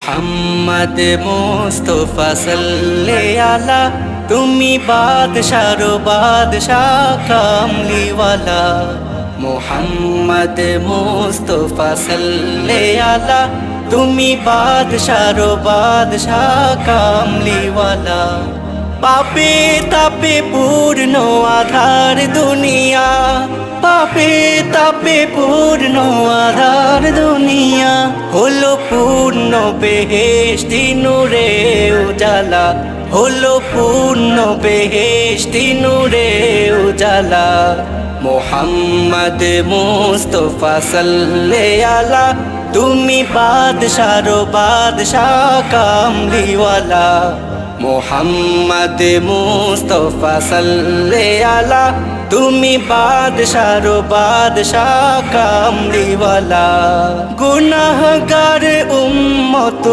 মোহাম্মদ মুস্তাফা সাল্লাল্লাহু আলা, তুমি বাদশাহর বাদশাহ কামলিওয়ালা। মোহাম্মদ মুস্তাফা সাল্লাল্লাহু আলা, তুমি বাদশাহর বাদশাহ কামলিওয়ালা। পাপে তাপে পূর্ণ আধার দুনিয়া, পাপে তাপে পূর্ণ আধার দুনিয়া, হলো পূর্ণ বেহেশতি নূরে উজালা, হলো পূর্ণ বেহেশতি নূরে উজালা। মোহাম্মদ মুস্তাফা সাল্লাল্লাহু আলা, তুমি বাদশাহর বাদশাহ কামলিওয়ালা। মোহাম্মদ মুস্তাফা সাল্লাল্লাহু আলা, তুমি বাদশাহর বাদশাহ কামলিওয়ালা। গুনাহগার উম্মত